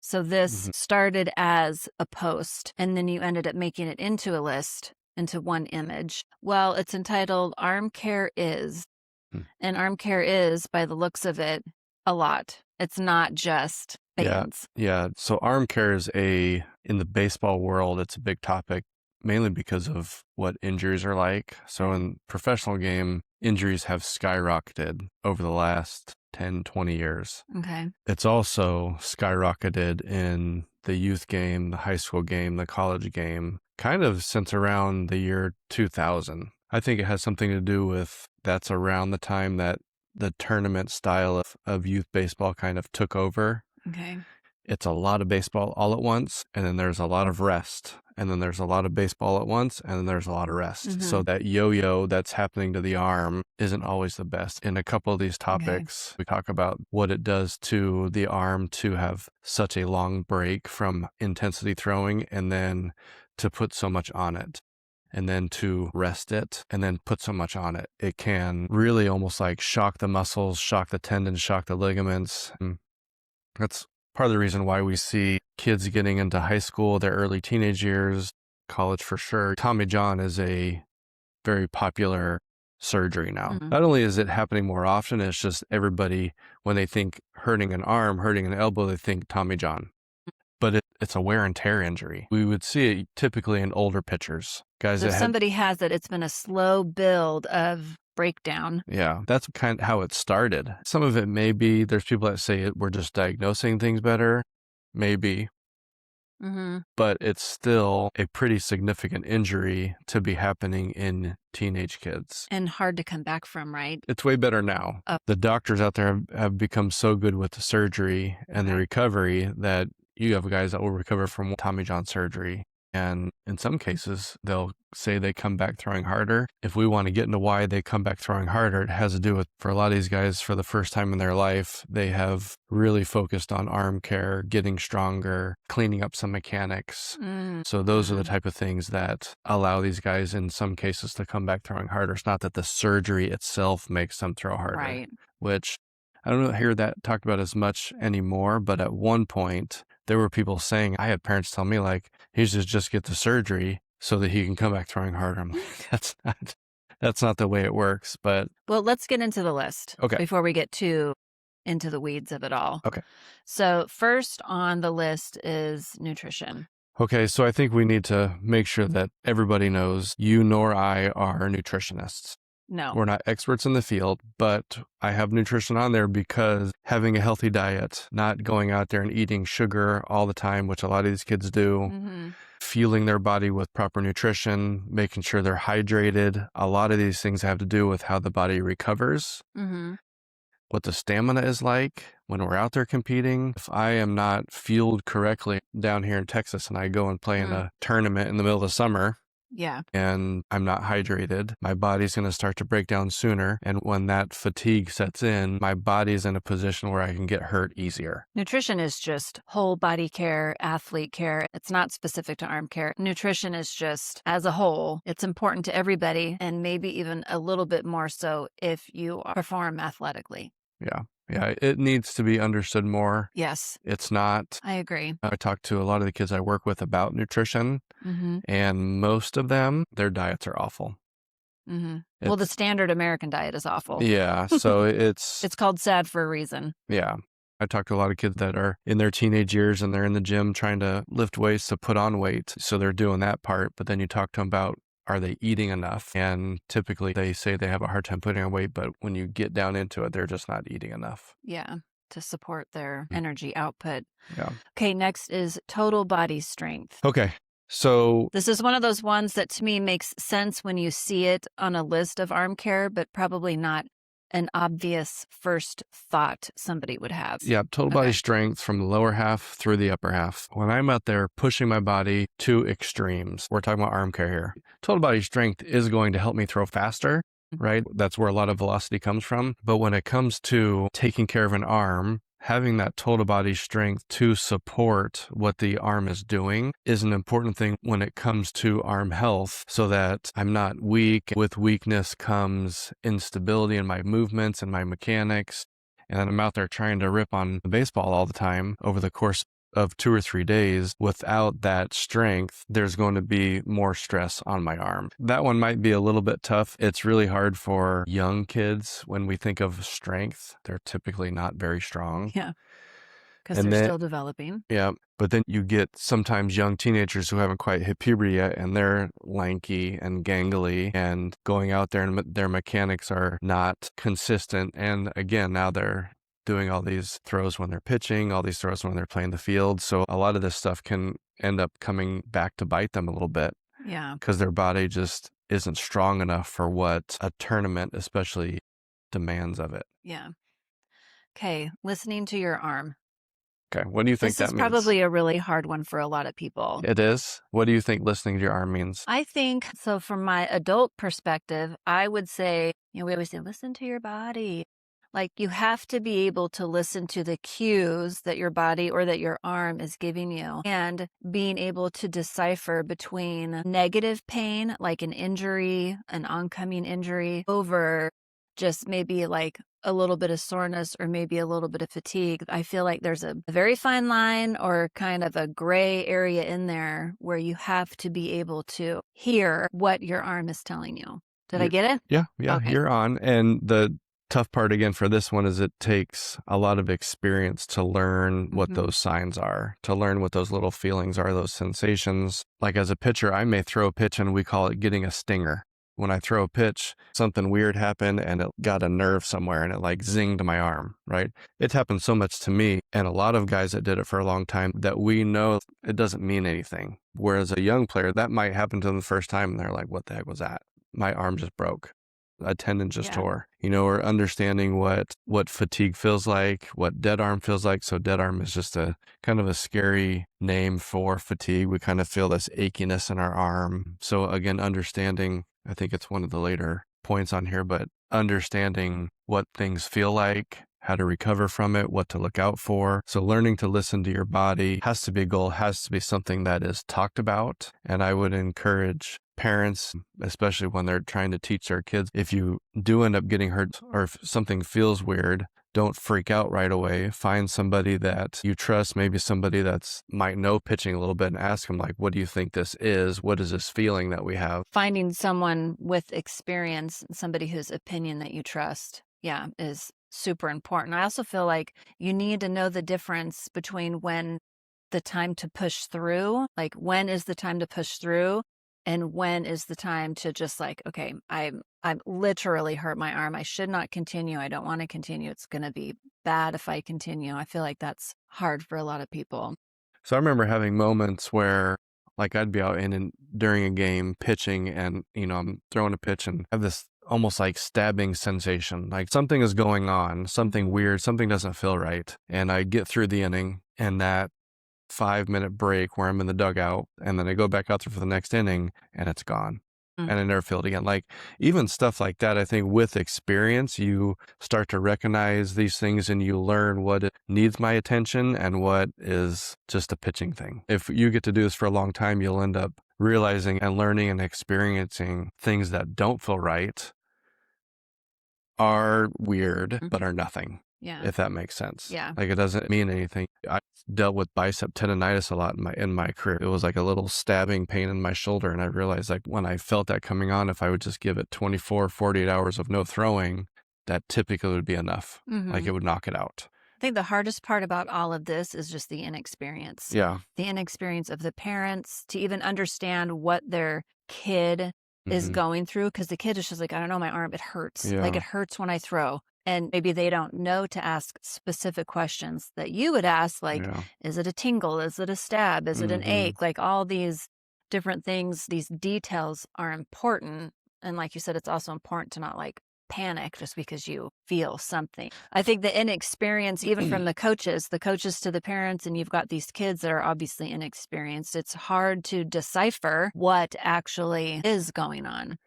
So this Mhm. started as a post, and then you ended up making it into a list, into one image. Well, it's entitled Arm Care Is. Mm. And arm care is, by the looks of it, a lot. It's not just Yeah. bands. Yeah. So arm care is in the baseball world, it's a big topic, mainly because of what injuries are like. So Okay. in professional game, injuries have skyrocketed over the last 10, 20 years. Okay. It's also skyrocketed in the youth game, the high school game, the college game, kind of since around the year 2000. I think it has something to do with that's around the time that the tournament style of youth baseball kind of took over. Okay. It's a lot of baseball all at once, and then there's a lot of rest. And then there's a lot of baseball at once, and then there's a lot of rest. So Mhm. that yo-yo that's happening to the arm isn't always the best. In a couple of these Okay. topics, we talk about what it does to the arm to have such a long break from intensity throwing and then to put so much on it. And then to rest it and then put so much on it. It can really almost like shock the muscles, shock the tendons, shock the ligaments. And that's part of the reason why we see kids getting into high school, their early teenage years, college for sure. Tommy John is a very popular surgery now. Mhm. Not only is it happening more often, it's just everybody, when they think hurting an arm, hurting an elbow, they think Tommy John. But it's a wear and tear injury. We would see it typically in older pitchers, guys So that if had, somebody has it, it's been a slow build of breakdown. yeah, that's kind of how it started. Some of it may be, there's people that say we're just diagnosing things better. Maybe. Mhm. But it's still a pretty significant injury to be happening in teenage kids. And hard to come back from, right? It's way better now. Oh. The doctors out there have become so good with the surgery and the Okay. recovery that you have guys that will recover from Tommy John surgery. And in some cases, they'll say they come back throwing harder. If we want to get into why they come back throwing harder, it has to do with, for a lot of these guys, for the first time in their life, they have really focused on arm care, getting stronger, cleaning up some mechanics. So those are the type of things that allow these guys in some cases to come back throwing harder. It's not that the surgery itself makes them throw harder, Right. which I don't hear that talked about as much anymore. But at one point, there were people saying, I had parents tell me like, he should just get the surgery so that he can come back throwing harder. I'm like, that's not the way it works. But Well, let's get into the list okay. before we get too into the weeds of it all. Okay. So first on the list is nutrition. Okay, so I think we need to make sure that everybody knows you nor I are nutritionists. No. We're not experts in the field, but I have nutrition on there because having a healthy diet, not going out there and eating sugar all the time, which a lot of these kids do, Mm-hmm. fueling their body with proper nutrition, making sure they're hydrated. A lot of these things have to do with how the body recovers, Mm-hmm. what the stamina is like when we're out there competing. If I am not fueled correctly down here in Texas and I go and play in a tournament in the middle of the summer, Yeah. and I'm not hydrated, my body's going to start to break down sooner. And when that fatigue sets in, my body's in a position where I can get hurt easier. Nutrition is just whole body care, athlete care. It's not specific to arm care. Nutrition is just as a whole. It's important to everybody, and maybe even a little bit more so if you perform athletically. Yeah. Yeah. It needs to be understood more. Yes, It's not. I agree. I talk to a lot of the kids I work with about nutrition, Mm-hmm. and most of them, their diets are awful. Mm-hmm. Well, the It's- standard American diet is awful. Yeah. So it's It's called SAD for a reason. yeah. I talk to a lot of kids that are in their teenage years and they're in the gym trying to lift weights to put on weight. So they're doing that part. But then you talk to them about, are they eating enough? And typically they say they have a hard time putting on weight, but when you get down into it, they're just not eating enough. Yeah, to support their energy output. Yeah. Okay, next is total body strength. Okay. So This is one of those ones that to me makes sense when you see it on a list of arm care, but probably not an obvious first thought somebody would have. yeah, total body strength from the lower half through the upper half. When I'm out there pushing my body to extremes, we're talking about arm care here. Total body strength is going to help me throw faster, right? That's where a lot of velocity comes from. But when it comes to taking care of an arm, having that total body strength to support what the arm is doing is an important thing when it comes to arm health, so that I'm not weak. With weakness comes instability in my movements and my mechanics. And then I'm out there trying to rip on the baseball all the time over the course of 2 or 3 days without that strength, there's going to be more stress on my arm. That one might be a little bit tough. It's really hard for young kids when we think of strength. They're typically not very strong. Yeah. Because And they're then still developing. yeah, but then you get sometimes young teenagers who haven't quite hit puberty yet, and they're lanky and gangly and going out there, and their mechanics are not consistent. And again, now they're doing all these throws when they're pitching, all these throws when they're playing the field. So a lot of this stuff can end up coming back to bite them a little bit Yeah. because their body just isn't strong enough for what a tournament especially demands of it. Yeah. Okay. Listening to your arm. Okay, what do you think This that is means? probably a really hard one for a lot of people. It is? What do you think listening to your arm means? I think, so from my adult perspective, I would say, we always say, listen to your body. Like, you have to be able to listen to the cues that your body or that your arm is giving you, and being able to decipher between negative pain, like an injury, an oncoming injury, over just maybe like a little bit of soreness or maybe a little bit of fatigue. I feel like there's a very fine line or kind of a gray area in there where you have to be able to hear what your arm is telling you. Did I get it? Yeah, Okay. you're on. And the tough part again for this one is it takes a lot of experience to learn what Mhm. those signs are, to learn what those little feelings are, those sensations. Like as a pitcher, I may throw a pitch and we call it getting a stinger. When I throw a pitch, something weird happened and it got a nerve somewhere and it like zinged my arm, right? It's happened so much to me and a lot of guys that did it for a long time that we know it doesn't mean anything. Whereas a young player, that might happen to them the first time and they're like, what the heck was that? My arm just broke. A tendon just Yeah. tore, or understanding what fatigue feels like, what dead arm feels like. So dead arm is just a kind of a scary name for fatigue. We kind of feel this achiness in our arm. So again, understanding, I think it's one of the later points on here, but understanding what things feel like, how to recover from it, what to look out for. So learning to listen to your body has to be a goal, has to be something that is talked about. And I would encourage parents, especially when they're trying to teach their kids, if you do end up getting hurt or if something feels weird, don't freak out right away. Find somebody that you trust, maybe somebody that's might know pitching a little bit, and ask them, like, what do you think this is? What is this feeling that we have? Finding someone with experience, somebody whose opinion that you trust, is super important. I also feel like you need to know the difference between when the time to push through, like when is the time to push through, and when is the time to just like, okay, I'm literally hurt my arm. I should not continue. I don't want to continue. It's going to be bad if I continue. I feel like that's hard for a lot of people. So I remember having moments where like I'd be out during a game pitching and, I'm throwing a pitch and have this almost like stabbing sensation, like something is going on, something weird, something doesn't feel right. And I get through the inning and that 5-minute break where I'm in the dugout and then I go back out there for the next inning and it's gone. Mm. And I never feel it again. Like even stuff like that, I think with experience, you start to recognize these things and you learn what needs my attention and what is just a pitching thing. If you get to do this for a long time, you'll end up realizing and learning and experiencing things that don't feel right, are weird, but are nothing. Yeah. If that makes sense. Yeah. Like it doesn't mean anything. I dealt with bicep tendonitis a lot in my career. It was like a little stabbing pain in my shoulder. And I realized like when I felt that coming on, if I would just give it 24, 48 hours of no throwing, that typically would be enough. Like it would knock it out. I think the hardest part about all of this is just the inexperience. Yeah. The inexperience of the parents to even understand what their kid is going through. Because the kid is just like, I don't know, my arm, it hurts. Yeah. Like it hurts when I throw. And maybe they don't know to ask specific questions that you would ask, like, is it a tingle? Is it a stab? Is it an ache? Like all these different things, these details are important. And like you said, it's also important to not like panic just because you feel something. I think the inexperience, even from the coaches to the parents, and you've got these kids that are obviously inexperienced, it's hard to decipher what actually is going on.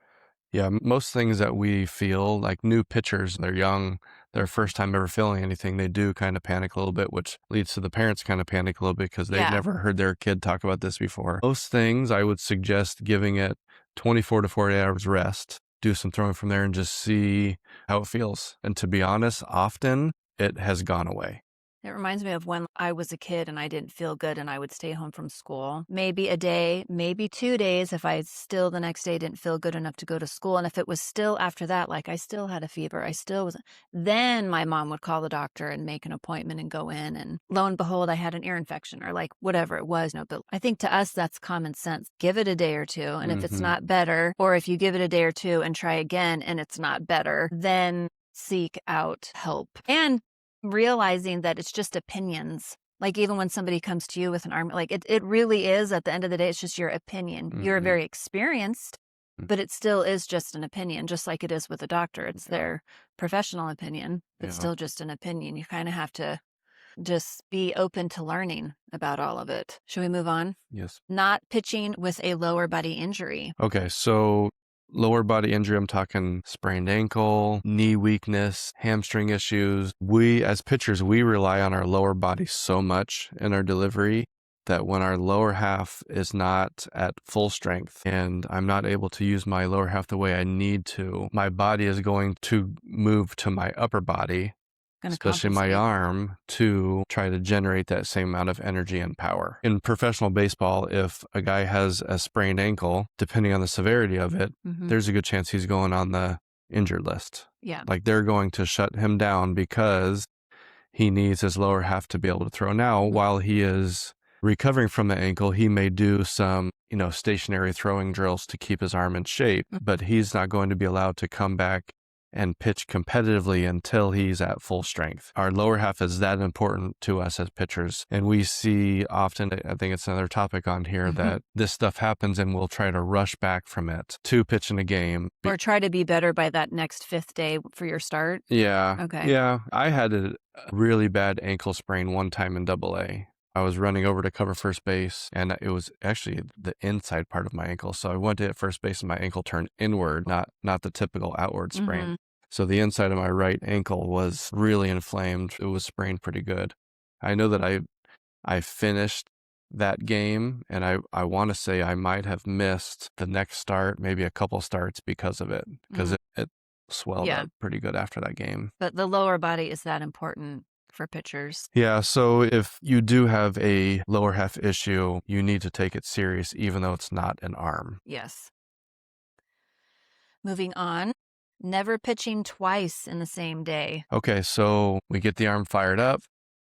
Yeah, most things that we feel, like new pitchers, they're young, their first time ever feeling anything, they do kind of panic a little bit, which leads to the parents kind of panic a little bit because they've never heard their kid talk about this before. Most things, I would suggest giving it 24 to 48 hours rest, do some throwing from there and just see how it feels. And to be honest, often it has gone away. It reminds me of when I was a kid and I didn't feel good and I would stay home from school. Maybe a day, maybe 2 days if I still the next day didn't feel good enough to go to school. And if it was still after that, like I still had a fever, I still was, then my mom would call the doctor and make an appointment and go in. And lo and behold, I had an ear infection or like whatever it was. No, but I think to us, that's common sense. Give it a day or two. And if it's not better, or if you give it a day or two and try again and it's not better, then seek out help. And realizing that it's just opinions. Like even when somebody comes to you with an arm, like it really is at the end of the day, it's just your opinion. You're very experienced, but it still is just an opinion, just like it is with a doctor. It's their professional opinion, but still just an opinion. You kind of have to just be open to learning about all of it. Should we move on? Yes. Not pitching with a lower body injury. Okay, so lower body injury, I'm talking sprained ankle, knee weakness, hamstring issues. We, as pitchers, we rely on our lower body so much in our delivery that when our lower half is not at full strength and I'm not able to use my lower half the way I need to, my body is going to move to my upper body, especially my arm, to try to generate that same amount of energy and power. In professional baseball, if a guy has a sprained ankle, depending on the severity of it, there's a good chance he's going on the injured list. Yeah. Like they're going to shut him down because he needs his lower half to be able to throw. Now, while he is recovering from the ankle, he may do some, stationary throwing drills to keep his arm in shape, but he's not going to be allowed to come back and pitch competitively until he's at full strength. Our lower half is that important to us as pitchers. And we see often, I think it's another topic on here, that this stuff happens and we'll try to rush back from it to pitch in a game. Or try to be better by that next 5th day for your start. Yeah. Okay. Yeah. I had a really bad ankle sprain one time in AA. I was running over to cover first base, and it was actually the inside part of my ankle. So I went to hit first base, and my ankle turned inward, not the typical outward sprain. So the inside of my right ankle was really inflamed. It was sprained pretty good. I know that I finished that game, and I want to say I might have missed the next start, maybe a couple starts because of it, because it swelled up pretty good after that game. But the lower body is that important for pitchers. Yeah, so if you do have a lower half issue, you need to take it serious, even though it's not an arm. Yes. Moving on, never pitching twice in the same day. Okay, so we get the arm fired up,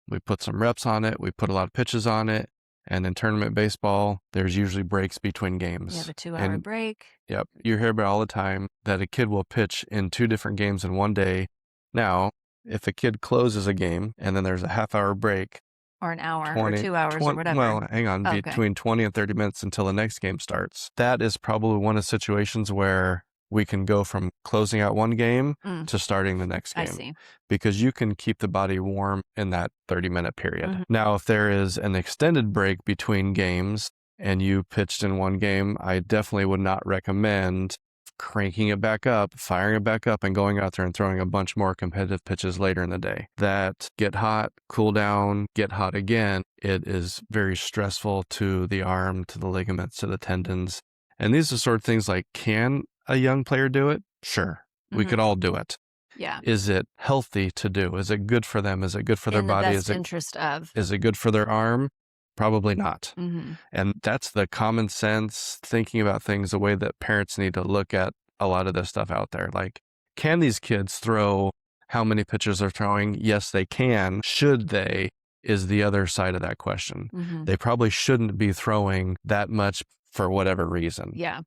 we put some reps on it, we put a lot of pitches on it, and in tournament baseball, there's usually breaks between games. You have a 2-hour break. Yep, you hear about all the time that a kid will pitch in 2 different games in one day. Now, if a kid closes a game and then there's a half-hour break, or an hour or 2 hours or whatever. Well, hang on, between 20 and 30 minutes until the next game starts. That is probably one of the situations where we can go from closing out one game to starting the next game. I see. Because you can keep the body warm in that 30-minute period. Now, if there is an extended break between games and you pitched in one game, I definitely would not recommend cranking it back up, firing it back up, and going out there and throwing a bunch more competitive pitches later in the day. That get hot, cool down, get hot again. It is very stressful to the arm, to the ligaments, to the tendons. And these are sort of things like, can a young player do it? Sure. We could all do it. Yeah. Is it healthy to do? Is it good for them? Is it good for their body? In the best interest of. Is it good for their arm? Probably not. And that's the common sense thinking about things, the way that parents need to look at a lot of this stuff out there. Like, can these kids throw how many pitches they're throwing? Yes, they can. Should they? Is the other side of that question. They probably shouldn't be throwing that much for whatever reason. Yeah.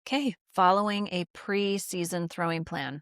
Okay. Following a pre-season throwing plan.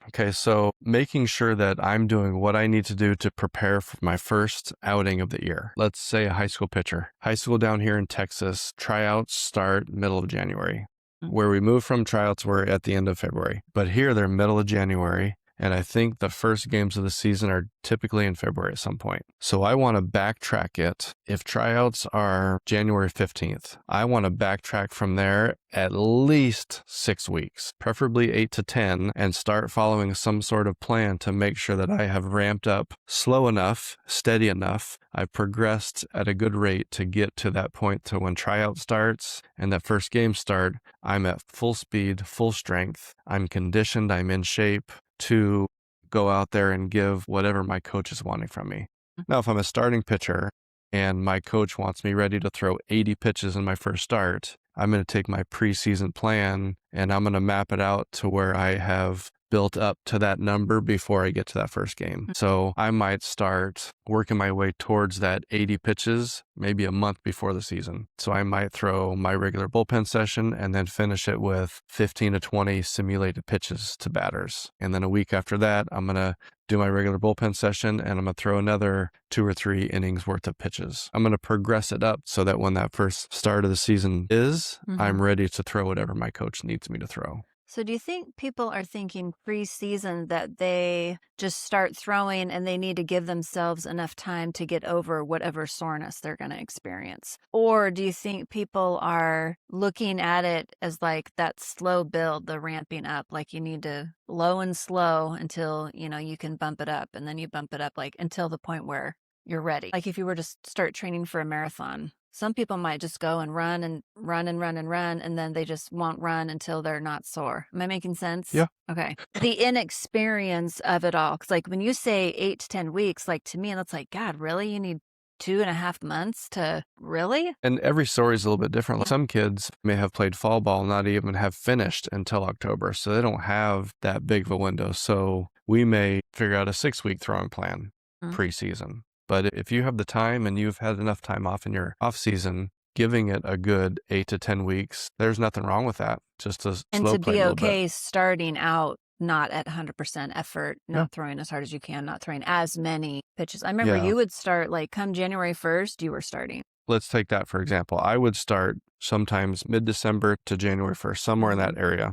Okay, so making sure that I'm doing what I need to do to prepare for my first outing of the year. Let's say a high school pitcher. High school down here in Texas, tryouts start middle of January. Where we move from, tryouts were at the end of February. But here they're middle of January. And I think the first games of the season are typically in February at some point. So I want to backtrack it. If tryouts are January 15th, I want to backtrack from there at least 6 weeks, preferably 8 to 10, and start following some sort of plan to make sure that I have ramped up slow enough, steady enough. I've progressed at a good rate to get to that point to when tryout starts and that first game start, I'm at full speed, full strength. I'm conditioned, I'm in shape to go out there and give whatever my coach is wanting from me. Now, if I'm a starting pitcher and my coach wants me ready to throw 80 pitches in my first start, I'm going to take my preseason plan and I'm going to map it out to where I have built up to that number before I get to that first game. So I might start working my way towards that 80 pitches maybe a month before the season. So I might throw my regular bullpen session and then finish it with 15 to 20 simulated pitches to batters. And then a week after that, I'm going to do my regular bullpen session and I'm going to throw another 2 or 3 innings worth of pitches. I'm going to progress it up so that when that first start of the season is, I'm ready to throw whatever my coach needs me to throw. So do you think people are thinking preseason that they just start throwing and they need to give themselves enough time to get over whatever soreness they're going to experience? Or do you think people are looking at it as like that slow build, the ramping up, like you need to low and slow until, you can bump it up, and then you bump it up like until the point where you're ready? Like if you were to start training for a marathon, some people might just go and run and run and run and run, and then they just won't run until they're not sore. Am I making sense? Yeah. Okay. The inexperience of it all. Because like when you say 8 to 10 weeks, like to me, that's like, God, really? You need 2.5 months to really? And every story is a little bit different. Like some kids may have played fall ball, not even have finished until October. So they don't have that big of a window. So we may figure out a 6-week throwing plan preseason. But if you have the time and you've had enough time off in your off season, giving it a good 8 to 10 weeks, there's nothing wrong with that. Just to And slow to play be a little bit. okay starting out not at 100% effort, not throwing as hard as you can, not throwing as many pitches. I remember you would start like come January 1st, you were starting. Let's take that for example. I would start sometimes mid-December to January 1st, somewhere in that area.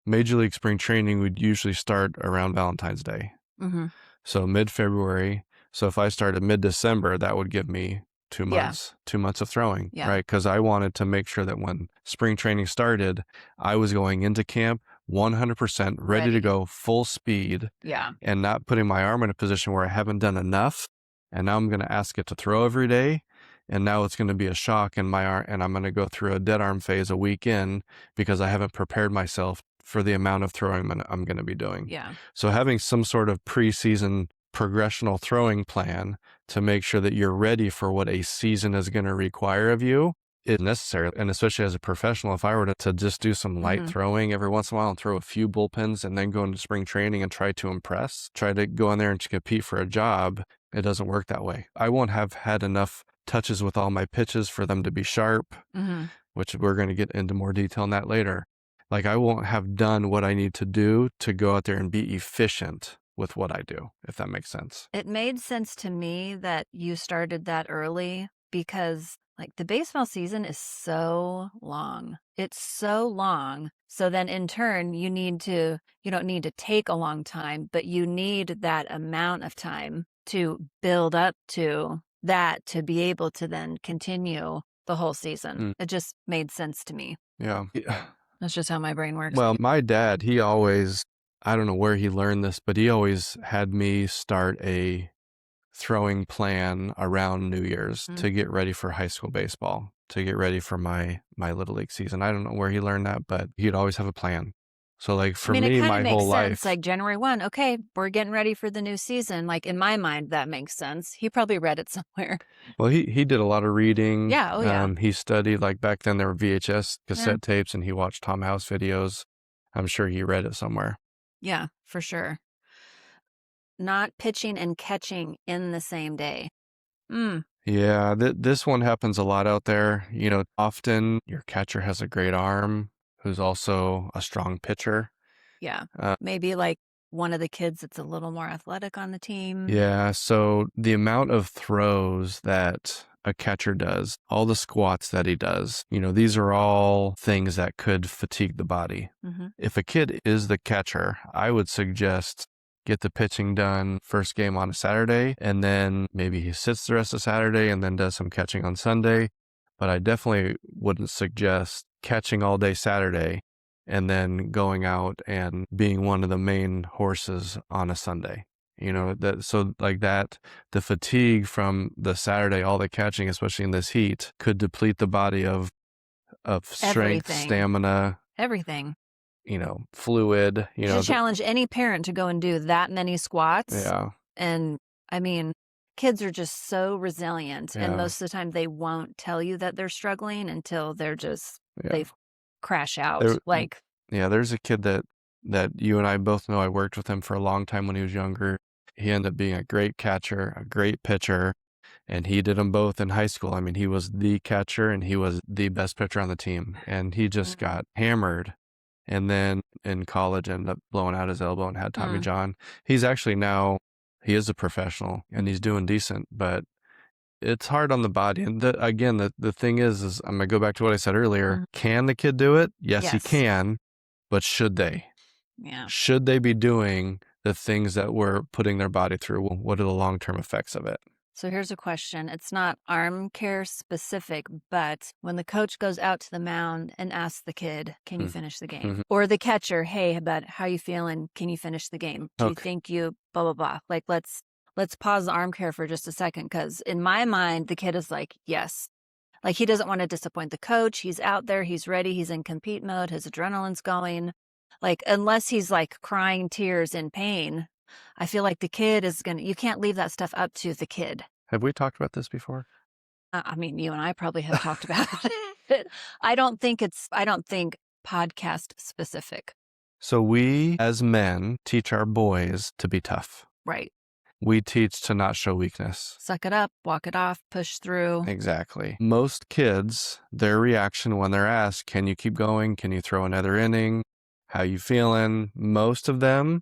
Major League Spring Training would usually start around Valentine's Day. So mid-February. So if I started mid-December, that would give me 2 months, 2 months of throwing, right? Because I wanted to make sure that when spring training started, I was going into camp 100% ready to go full speed and not putting my arm in a position where I haven't done enough. And now I'm going to ask it to throw every day. And now it's going to be a shock in my arm, and I'm going to go through a dead arm phase a week in because I haven't prepared myself for the amount of throwing I'm going to be doing. So having some sort of preseason progressional throwing plan to make sure that you're ready for what a season is going to require of you is necessary. And especially as a professional, if I were to just do some light throwing every once in a while and throw a few bullpens and then go into spring training and try to impress, try to go in there and to compete for a job, it doesn't work that way. I won't have had enough touches with all my pitches for them to be sharp, which we're going to get into more detail on that later. Like I won't have done what I need to do to go out there and be efficient with what I do, if that makes sense. It made sense to me that you started that early because like the baseball season is so long. It's so long. So then in turn, you don't need to take a long time, but you need that amount of time to build up to that to be able to then continue the whole season. It just made sense to me. Yeah. That's just how my brain works. Well, my dad, he always, I don't know where he learned this, but he always had me start a throwing plan around New Year's to get ready for high school baseball, to get ready for my Little League season. I don't know where he learned that, but he'd always have a plan. So like for me, my whole life. It's like January 1, okay, we're getting ready for the new season. Like in my mind, that makes sense. He probably read it somewhere. Well, he did a lot of reading. Yeah, oh yeah. He studied, like back then there were VHS cassette tapes and he watched Tom House videos. I'm sure he read it somewhere. Yeah, for sure. Not pitching and catching in the same day. Yeah, this one happens a lot out there. Often your catcher has a great arm who's also a strong pitcher. Yeah, maybe like one of the kids that's a little more athletic on the team. Yeah, so the amount of throws that a catcher does, all the squats that he does, these are all things that could fatigue the body. If a kid is the catcher, I would suggest get the pitching done first game on a Saturday, and then maybe he sits the rest of Saturday and then does some catching on Sunday. But I definitely wouldn't suggest catching all day Saturday and then going out and being one of the main horses on a Sunday. The fatigue from the Saturday, all the catching, especially in this heat, could deplete the body of strength, Everything. stamina. Everything. fluid, You should challenge any parent to go and do that many squats. Yeah. And I mean, kids are just so resilient. And Yeah. most of the time they won't tell you that they're struggling until they're just, Yeah. they crash out. There's a kid that you and I both know. I worked with him for a long time when he was younger. He ended up being a great catcher, a great pitcher, and he did them both in high school. I mean, he was the catcher and he was the best pitcher on the team, and he just got hammered. And then in college ended up blowing out his elbow and had Tommy John. He's actually now, he is a professional and he's doing decent, but it's hard on the body. And the thing is I'm going to go back to what I said earlier. Can the kid do it? Yes, he can, but should they? Yeah. Should they be doing the things that we're putting their body through? What are the long-term effects of it? So here's a question. It's not arm care specific, but when the coach goes out to the mound and asks the kid, can you finish the game? Or the catcher, hey, bud, how you feeling? Can you finish the game? Do you think you blah, blah, blah? Like, let's pause the arm care for just a second. Because in my mind, the kid is like, yes. Like, he doesn't want to disappoint the coach. He's out there. He's ready. He's in compete mode. His adrenaline's going. Like, unless he's like crying tears in pain, I feel like the kid is you can't leave that stuff up to the kid. Have we talked about this before? I mean, you and I probably have talked about it. I don't think podcast specific. So we, as men, teach our boys to be tough. Right. We teach to not show weakness. Suck it up, walk it off, push through. Exactly. Most kids, their reaction when they're asked, can you keep going? Can you throw another inning? How you feeling? Most of them,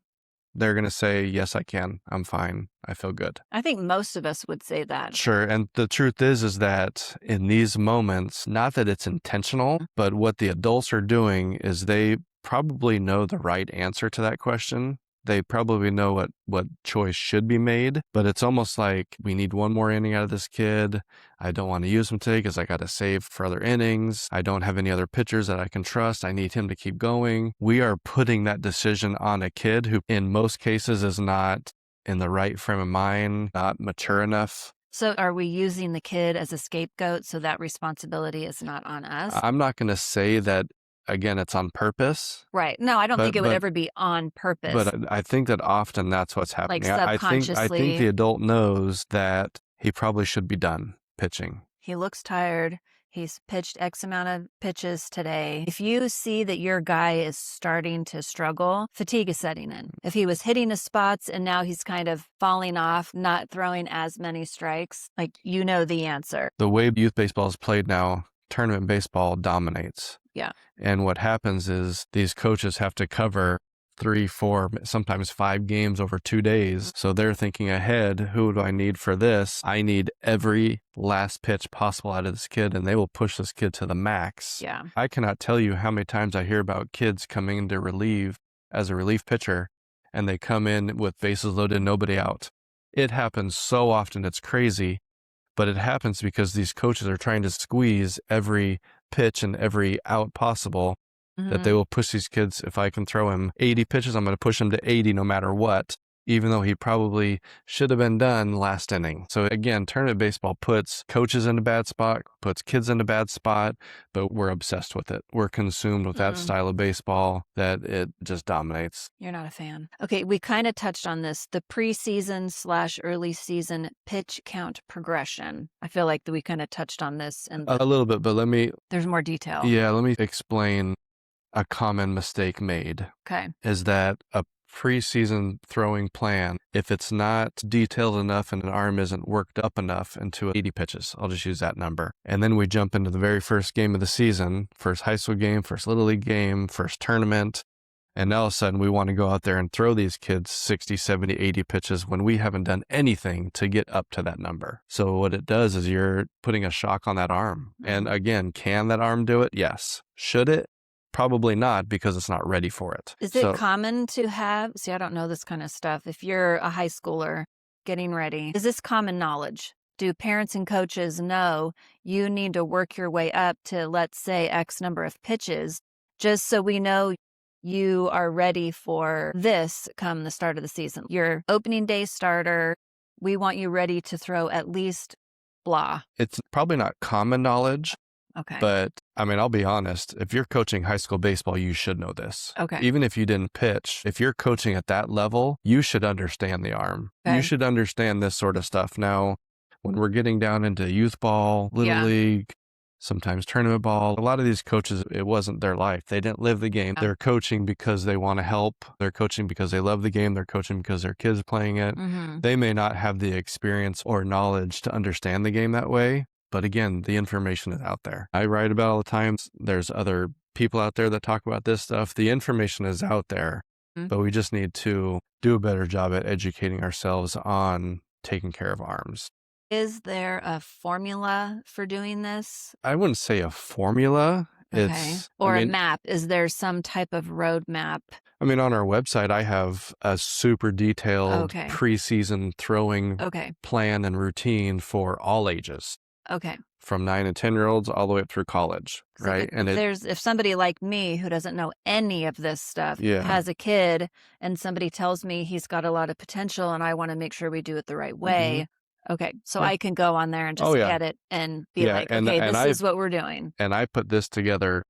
they're going to say, yes, I can. I'm fine. I feel good. I think most of us would say that. Sure. And the truth is that in these moments, not that it's intentional, but what the adults are doing is they probably know the right answer to that question. They probably know what choice should be made, but it's almost like we need one more inning out of this kid. I don't want to use him today because I got to save for other innings. I don't have any other pitchers that I can trust. I need him to keep going. We are putting that decision on a kid who in most cases is not in the right frame of mind, not mature enough. So are we using the kid as a scapegoat so that responsibility is not on us? I'm not going to say that. Again, it's on purpose. Right. No, I don't think it would ever be on purpose. But I think that often that's what's happening. Like subconsciously. I think the adult knows that he probably should be done pitching. He looks tired. He's pitched X amount of pitches today. If you see that your guy is starting to struggle, fatigue is setting in. If he was hitting his spots and now he's kind of falling off, not throwing as many strikes, like, you know the answer. The way youth baseball is played now, tournament baseball dominates. Yeah. And what happens is these coaches have to cover 3, 4, sometimes 5 games over 2 days. So they're thinking ahead, who do I need for this? I need every last pitch possible out of this kid, and they will push this kid to the max. Yeah. I cannot tell you how many times I hear about kids coming in to relieve as a relief pitcher, and they come in with bases loaded, nobody out. It happens so often, it's crazy. But it happens because these coaches are trying to squeeze every pitch and every out possible, that they will push these kids. If I can throw him 80 pitches, I'm going to push him to 80 no matter what, even though he probably should have been done last inning. So again, tournament baseball puts coaches in a bad spot, puts kids in a bad spot, but we're obsessed with it. We're consumed with that style of baseball that it just dominates. You're not a fan. Okay, we kind of touched on this, the preseason / early season pitch count progression. I feel like we kind of touched on this. A little bit, but there's more detail. Yeah, let me explain a common mistake made. Okay. Is that a preseason throwing plan, if it's not detailed enough and an arm isn't worked up enough into 80 pitches, I'll just use that number. And then we jump into the very first game of the season, first high school game, first Little League game, first tournament. And all of a sudden we want to go out there and throw these kids 60, 70, 80 pitches when we haven't done anything to get up to that number. So what it does is you're putting a shock on that arm. And again, can that arm do it? Yes. Should it? Probably not, because it's not ready for it. Is it common to have, I don't know this kind of stuff. If you're a high schooler getting ready, is this common knowledge? Do parents and coaches know you need to work your way up to, let's say, X number of pitches, just so we know you are ready for this come the start of the season? Your opening day starter, we want you ready to throw at least blah. It's probably not common knowledge. Okay. But I mean, I'll be honest. If you're coaching high school baseball, you should know this. Okay. Even if you didn't pitch, if you're coaching at that level, you should understand the arm. Okay. You should understand this sort of stuff. Now, when we're getting down into youth ball, little league, sometimes tournament ball, a lot of these coaches, it wasn't their life. They didn't live the game. They're coaching because they want to help. They're coaching because they love the game. They're coaching because their kids are playing it. They may not have the experience or knowledge to understand the game that way. But again, the information is out there. I write about it all the time. There's other people out there that talk about this stuff. The information is out there, but we just need to do a better job at educating ourselves on taking care of arms. Is there a formula for doing this? I wouldn't say a formula. Okay. Or a map. Is there some type of roadmap? I mean, on our website, I have a super detailed preseason throwing plan and routine for all ages. Okay. From 9 and 10-year-olds all the way up through college, So right? And if somebody like me who doesn't know any of this stuff has a kid and somebody tells me he's got a lot of potential and I want to make sure we do it the right way. Okay. So I can go on there and just get it and be like, okay, this is what we're doing. And I put this together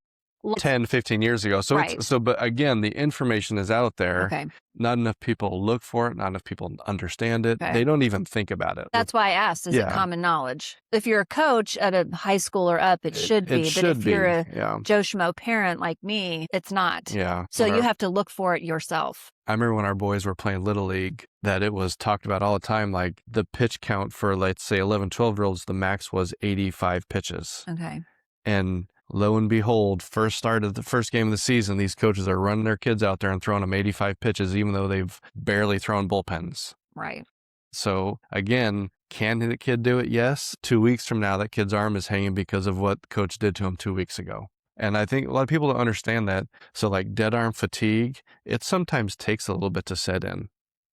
10, 15 years ago. So, but again, the information is out there. Okay. Not enough people look for it. Not enough people understand it. They don't even think about it. That's why I asked, is it common knowledge? If you're a coach at a high school or up, it should be. But if you're a Joe Schmo parent like me, it's not. Yeah. So you have to look for it yourself. I remember when our boys were playing Little League that it was talked about all the time, like the pitch count for, let's say, 11, 12-year-olds, the max was 85 pitches. Okay. And lo and behold, first game of the season, these coaches are running their kids out there and throwing them 85 pitches, even though they've barely thrown bullpens. Right. So again, can the kid do it? Yes. 2 weeks from now, that kid's arm is hanging because of what coach did to him 2 weeks ago. And I think a lot of people don't understand that. So like dead arm fatigue, it sometimes takes a little bit to set in.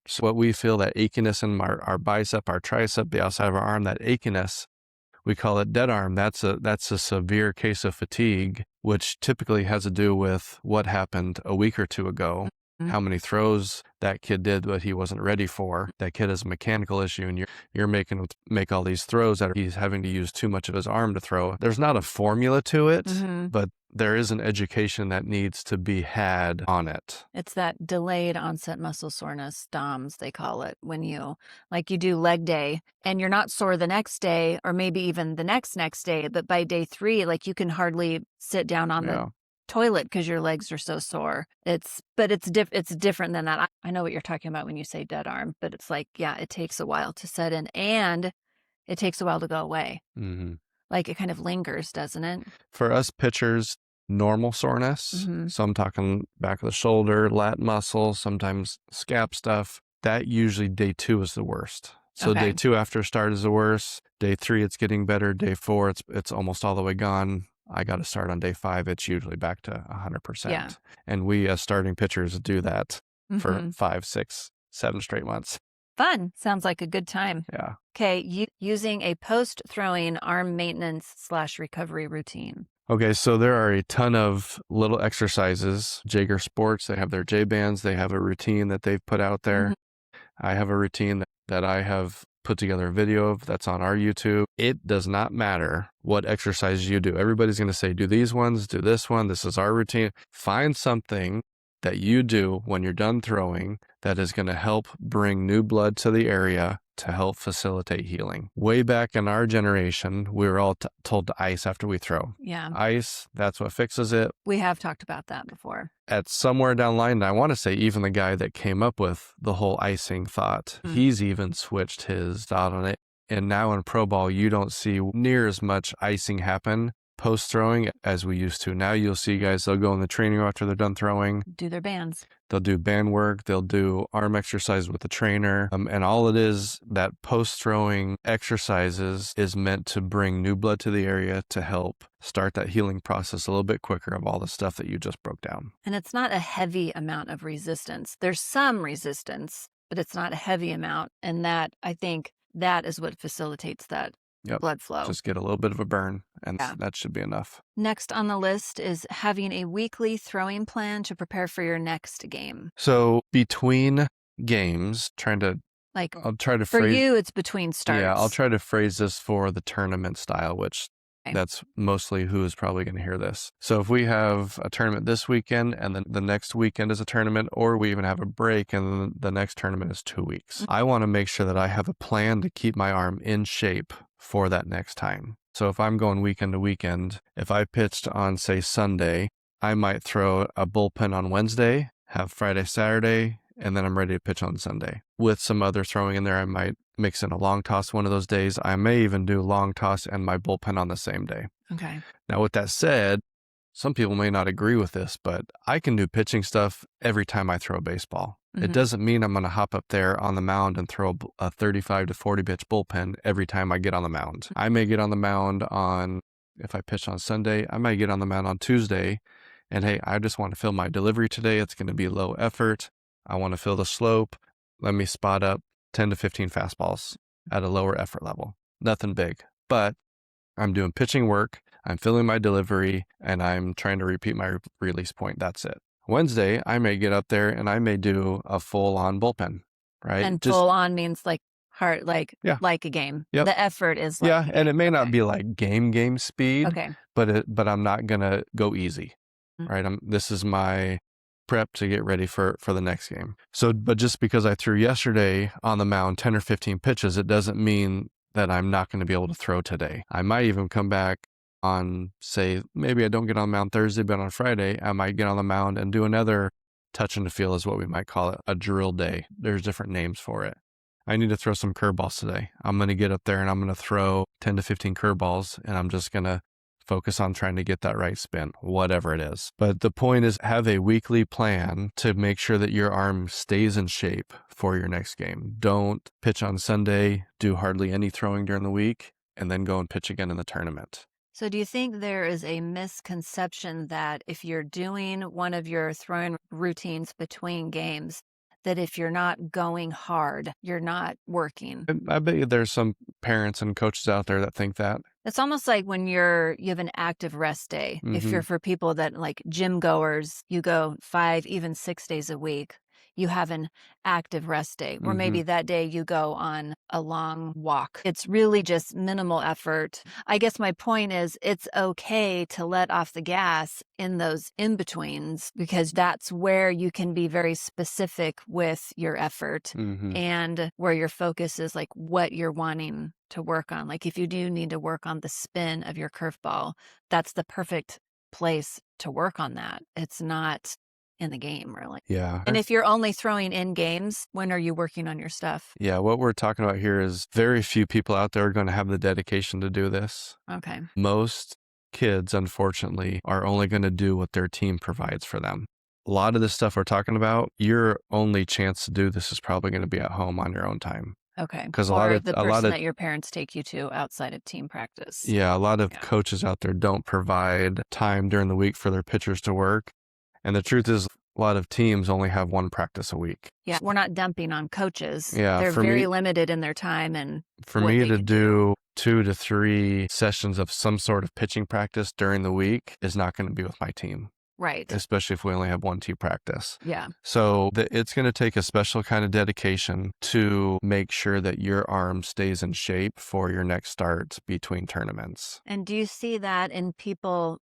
So what we feel, that achiness in our bicep, our tricep, the outside of our arm, that achiness, we call it dead arm. That's a severe case of fatigue, which typically has to do with what happened a week or two ago, how many throws that kid did that he wasn't ready for. That kid has a mechanical issue, and you're making him make all these throws that he's having to use too much of his arm to throw. There's not a formula to it, but there is an education that needs to be had on it. It's that delayed onset muscle soreness, DOMS, they call it, when you do leg day and you're not sore the next day or maybe even the next day, but by day 3, like you can hardly sit down on the toilet because your legs are so sore. It's different than that. I know what you're talking about when you say dead arm, but it's like, it takes a while to set in and it takes a while to go away. Like it kind of lingers, doesn't it? For us pitchers, normal soreness. So I'm talking back of the shoulder, lat muscle, sometimes scap stuff. That usually day 2 is the worst. So day 2 after start is the worst. Day 3, it's getting better. Day 4, it's almost all the way gone. I got to start on day 5. It's usually back to 100%. Yeah. And we as starting pitchers do that for 5, 6, 7 straight months. Fun. Sounds like a good time. Yeah. Okay. Using a post-throwing arm maintenance/recovery routine. Okay, so there are a ton of little exercises. Jaeger Sports, they have their J-bands. They have a routine that they've put out there. I have a routine that I have put together a video of that's on our YouTube. It does not matter what exercise you do. Everybody's going to say, do these ones, do this one. This is our routine. Find something that you do when you're done throwing that is going to help bring new blood to the area to help facilitate healing. Way back in our generation, we were all told to ice after we throw. Yeah. Ice, that's what fixes it. We have talked about that before. At somewhere down the line, and I want to say even the guy that came up with the whole icing thought, he's even switched his thought on it. And now in pro ball, you don't see near as much icing happen post-throwing as we used to. Now you'll see guys, they'll go in the training room after they're done throwing. Do their bands. They'll do band work. They'll do arm exercise with the trainer. And all it is, that post-throwing exercises is meant to bring new blood to the area to help start that healing process a little bit quicker of all the stuff that you just broke down. And it's not a heavy amount of resistance. There's some resistance, but it's not a heavy amount. And that, I think, that is what facilitates that blood flow. Just get a little bit of a burn, and that should be enough. Next on the list is having a weekly throwing plan to prepare for your next game. So between games, I'll try to for phrase, you, it's between starts. Yeah, I'll try to phrase this for the tournament style, which That's mostly who is probably going to hear this. So if we have a tournament this weekend and then the next weekend is a tournament, or we even have a break and then the next tournament is 2 weeks, I want to make sure that I have a plan to keep my arm in shape for that next time. So if I'm going weekend to weekend, if I pitched on, say, Sunday, I might throw a bullpen on Wednesday, have Friday, Saturday, and then I'm ready to pitch on Sunday. With some other throwing in there, I might mix in a long toss one of those days. I may even do long toss and my bullpen on the same day. Okay. Now, with that said, some people may not agree with this, but I can do pitching stuff every time I throw a baseball. It doesn't mean I'm going to hop up there on the mound and throw a 35 to 40 pitch bullpen every time I get on the mound. I may get on the mound if I pitch on Sunday, I might get on the mound on Tuesday and, hey, I just want to feel my delivery today. It's going to be low effort. I want to feel the slope. Let me spot up 10 to 15 fastballs at a lower effort level. Nothing big, but I'm doing pitching work. I'm feeling my delivery and I'm trying to repeat my release point. That's it. Wednesday, I may get up there and I may do a full on bullpen, right? And full on means like hard, like Yeah. like a game. Yep. The effort is like Yeah, and it may not be like game speed, Okay. but I'm not gonna go easy, Mm. right? This is my prep to get ready for the next game. So, but just because I threw yesterday on the mound 10 or 15 pitches, it doesn't mean that I'm not going to be able to throw today. I might even come back on, say, maybe I don't get on the mound Thursday, but on Friday, I might get on the mound and do another touch and to feel is what we might call it, a drill day. There's different names for it. I need to throw some curveballs today. I'm going to get up there and I'm going to throw 10 to 15 curveballs and I'm just going to focus on trying to get that right spin, whatever it is. But the point is have a weekly plan to make sure that your arm stays in shape for your next game. Don't pitch on Sunday, do hardly any throwing during the week, and then go and pitch again in the tournament. So do you think there is a misconception that if you're doing one of your throwing routines between games, that if you're not going hard, you're not working? I bet you there's some parents and coaches out there that think that. It's almost like when you have an active rest day. If Mhm. you're for people that like gym goers, you go 5, even 6 days a week. You have an active rest day, or maybe that day you go on a long walk. It's really just minimal effort. I guess my point is it's okay to let off the gas in those in-betweens because that's where you can be very specific with your effort Mhm. and where your focus is like what you're wanting to work on. Like if you do need to work on the spin of your curveball, that's the perfect place to work on that. It's not in the game, really. Yeah. And if you're only throwing in games, when are you working on your stuff? Yeah, what we're talking about here is very few people out there are going to have the dedication to do this. Okay. Most kids, unfortunately, are only going to do what their team provides for them. A lot of this stuff we're talking about, your only chance to do this is probably going to be at home on your own time. Okay. 'Cause or the person that your parents take you to outside of team practice. Yeah, a lot of Yeah. coaches out there don't provide time during the week for their pitchers to work. And the truth is, a lot of teams only have one practice a week. Yeah, we're not dumping on coaches. Yeah, They're for very me- limited in their time and For what me they to can do 2 to 3 sessions of some sort of pitching practice during the week is not going to be with my team, Right. especially if we only have one team practice. Yeah. So it's going to take a special kind of dedication to make sure that your arm stays in shape for your next start between tournaments. And do you see that in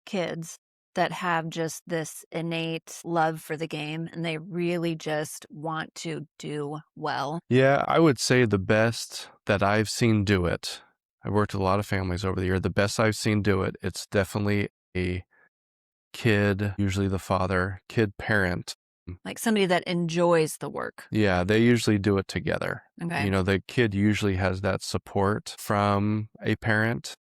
kids that have just this innate love for the game and they really just want to do well? Yeah, I would say the best that I've seen do it, I've worked with a lot of families over the year, the best I've seen do it, it's definitely a kid, usually the father, kid parent. Like somebody that enjoys the work. Yeah, they usually do it together. Okay. You know, the kid usually has that support from a parent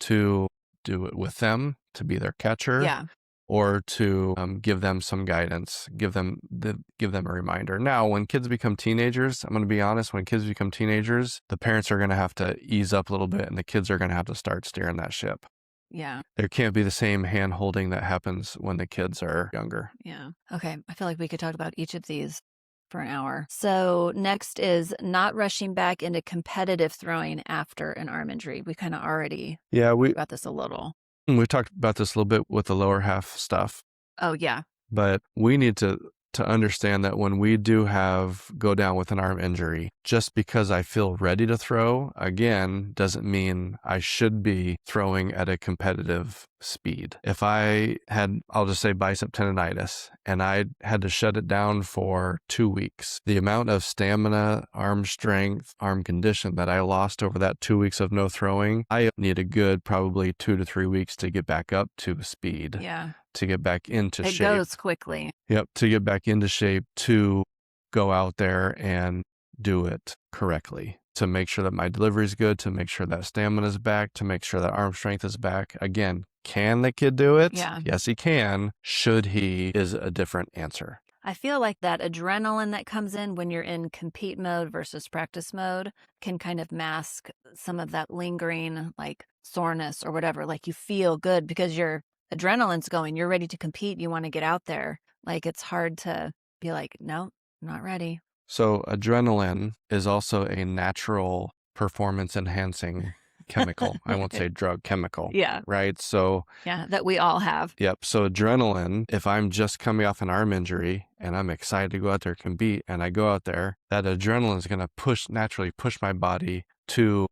to do it with them, to be their catcher. Yeah. Or to give them some guidance, give them a reminder. Now, when kids become teenagers, I'm going to be honest, when kids become teenagers, the parents are going to have to ease up a little bit and the kids are going to have to start steering that ship. Yeah. There can't be the same hand holding that happens when the kids are younger. Yeah. Okay. I feel like we could talk about each of these for an hour. So next is not rushing back into competitive throwing after an arm injury. We kind of already Yeah, talked about this a little. we talked about this a little bit with the lower half stuff, Oh, yeah. but we need to to understand that when we do go down with an arm injury, just because I feel ready to throw, again, doesn't mean I should be throwing at a competitive speed. If I had, I'll just say bicep tendonitis, and I had to shut it down for 2 weeks, the amount of stamina, arm strength, arm condition that I lost over that 2 weeks of no throwing, I need a good probably 2 to 3 weeks to get back up to speed. Yeah. To get back into It shape. goes quickly. Yep, to get back into shape, to go out there and do it correctly, to make sure that my delivery is good, to make sure that stamina is back, to make sure that arm strength is back. Again, can the kid do it? Yeah. Yes, he can. Should he is a different answer. I feel like that adrenaline that comes in when you're in compete mode versus practice mode can kind of mask some of that lingering like soreness or whatever. Like you feel good because your adrenaline's going, you're ready to compete, you want to get out there. Like it's hard to be like, no, not ready. So adrenaline is also a natural performance enhancing chemical. I won't say drug, chemical. Yeah. Right? So yeah, that we all have. Yep. So adrenaline, if I'm just coming off an arm injury and I'm excited to go out there and compete and I go out there, that adrenaline is going to naturally push my body to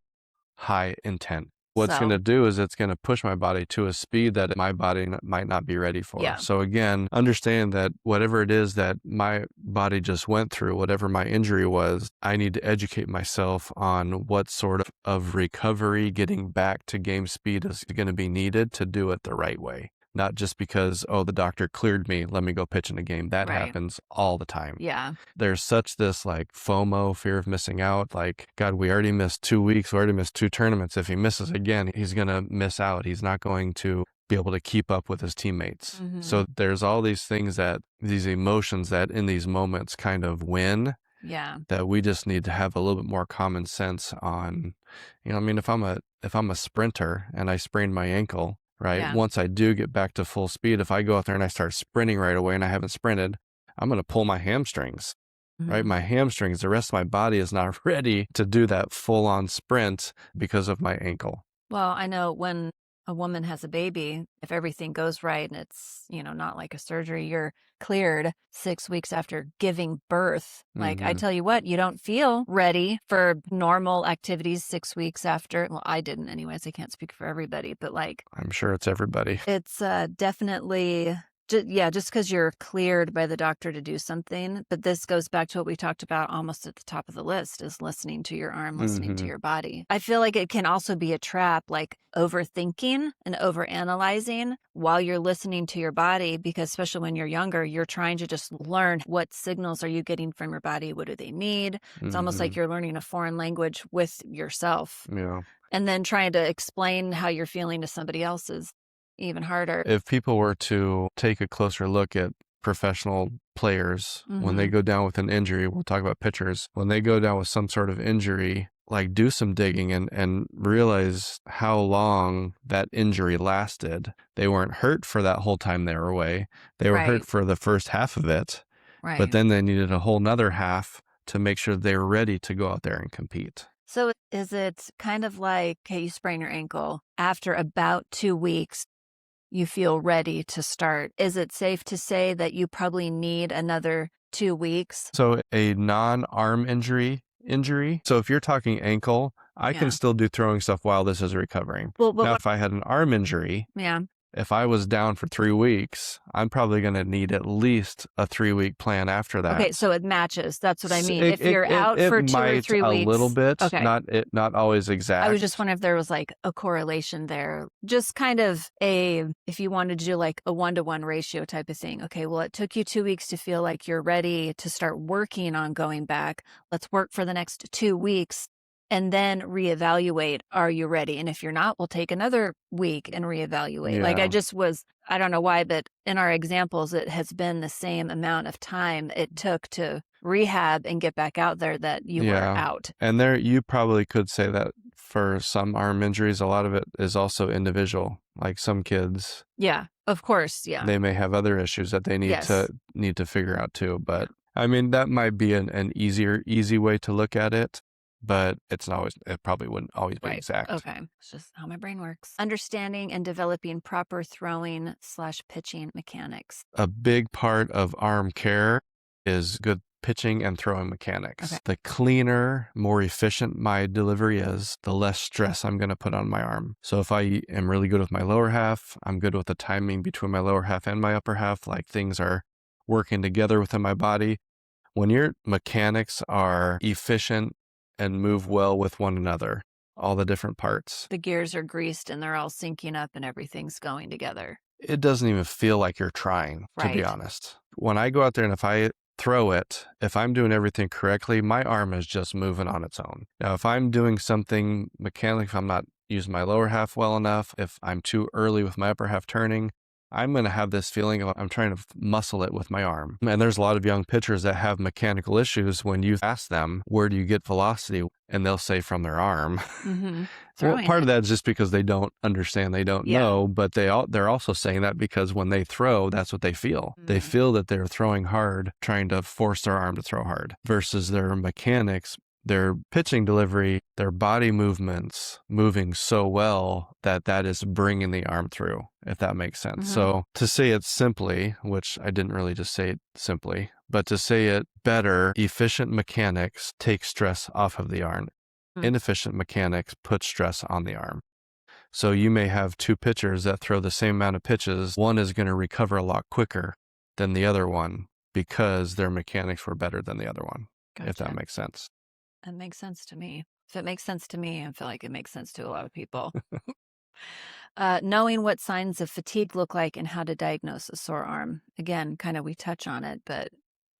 high intent. What's going to do is it's going to push my body to a speed that my body might not be ready for. Yeah. So again, understand that whatever it is that my body just went through, whatever my injury was, I need to educate myself on what sort of recovery, getting back to game speed is going to be needed to do it the right way. Not just because, oh, the doctor cleared me, let me go pitch in a game. That happens all the time. Yeah. There's such this like FOMO, fear of missing out. Like, God, we already missed 2 weeks. We already missed 2 tournaments. If he misses again, he's going to miss out. He's not going to be able to keep up with his teammates. Mm-hmm. So there's all these things these emotions that in these moments kind of win. Yeah. That we just need to have a little bit more common sense on, I mean, if I'm a sprinter and I sprain my ankle, right? Yeah. Once I do get back to full speed, if I go out there and I start sprinting right away and I haven't sprinted, I'm going to pull my hamstrings, right? My hamstrings, the rest of my body is not ready to do that full on sprint because of my ankle. Well, I know when a woman has a baby, if everything goes right and it's, not like a surgery, you're cleared 6 weeks after giving birth. Like, I tell you what, you don't feel ready for normal activities 6 weeks after. Well, I didn't anyways. I can't speak for everybody, but like, I'm sure it's everybody. It's definitely... just because you're cleared by the doctor to do something. But this goes back to what we talked about almost at the top of the list is listening to your arm, listening to your body. I feel like it can also be a trap, like overthinking and overanalyzing while you're listening to your body, because especially when you're younger, you're trying to just learn what signals are you getting from your body? What do they need? It's almost like you're learning a foreign language with yourself. Yeah. And then trying to explain how you're feeling to somebody else is even harder. If people were to take a closer look at professional players, when they go down with an injury, we'll talk about pitchers, when they go down with some sort of injury, like do some digging and realize how long that injury lasted. They weren't hurt for that whole time they were away. They were hurt for the first half of it, but then they needed a whole nother half to make sure they were ready to go out there and compete. So is it kind of like, hey, you sprain your ankle after about 2 weeks, you feel ready to start? Is it safe to say that you probably need another 2 weeks? So a non-arm injury. So if you're talking ankle, I can still do throwing stuff while this is recovering. Now, if I had an arm injury, if I was down for 3 weeks, I'm probably going to need at least a 3-week plan after that. Okay, so it matches. That's what I mean. If you're out for 2 or 3 weeks, a little bit, not always exact. I was just wondering if there was like a correlation there. Just kind of if you wanted to do like a 1-to-1 ratio type of thing. Okay, well, it took you 2 weeks to feel like you're ready to start working on going back. Let's work for the next 2 weeks. And then reevaluate, are you ready? And if you're not, we'll take another week and reevaluate. Like I don't know why, but in our examples, it has been the same amount of time it took to rehab and get back out there that you were out. And there, you probably could say that for some arm injuries, a lot of it is also individual. Like some kids. Yeah, of course. Yeah. They may have other issues that they need to figure out too. But I mean, that might be an easy way to look at it. But it probably wouldn't always be exact. Okay. It's just how my brain works. Understanding and developing proper throwing/pitching mechanics. A big part of arm care is good pitching and throwing mechanics. Okay. The cleaner, more efficient my delivery is, the less stress I'm going to put on my arm. So if I am really good with my lower half, I'm good with the timing between my lower half and my upper half, like things are working together within my body. When your mechanics are efficient and move well with one another, all the different parts, The gears are greased and they're all syncing up and everything's going together. it doesn't even feel like you're trying, to be Right. honest. When I go out there and if I throw it, if I'm doing everything correctly, my arm is just moving on its own. Now, if I'm doing something mechanically, if I'm not using my lower half well enough, if I'm too early with my upper half turning, I'm going to have this feeling of I'm trying to muscle it with my arm. And there's a lot of young pitchers that have mechanical issues when you ask them, where do you get velocity? And they'll say from their arm. Mm-hmm. Well, Throwing part it. of that is just because they don't understand, they don't Yeah. know, but they're also saying that because when they throw, that's what they feel. They Mm. feel that they're throwing hard, trying to force their arm to throw hard, versus their mechanics, their pitching delivery, their body movements moving so well that that is bringing the arm through, if that makes sense. Mhm. So to say it simply, which I didn't really just say it simply, but to say it better, efficient mechanics take stress off of the arm. Mm. Inefficient mechanics put stress on the arm. So you may have two pitchers that throw the same amount of pitches. One is going to recover a lot quicker than the other one because their mechanics were better than the other one, if that Gotcha. makes sense. That makes sense to me. If it makes sense to me, I feel like it makes sense to a lot of people. Knowing what signs of fatigue look like and how to diagnose a sore arm. Again, kind of we touch on it, but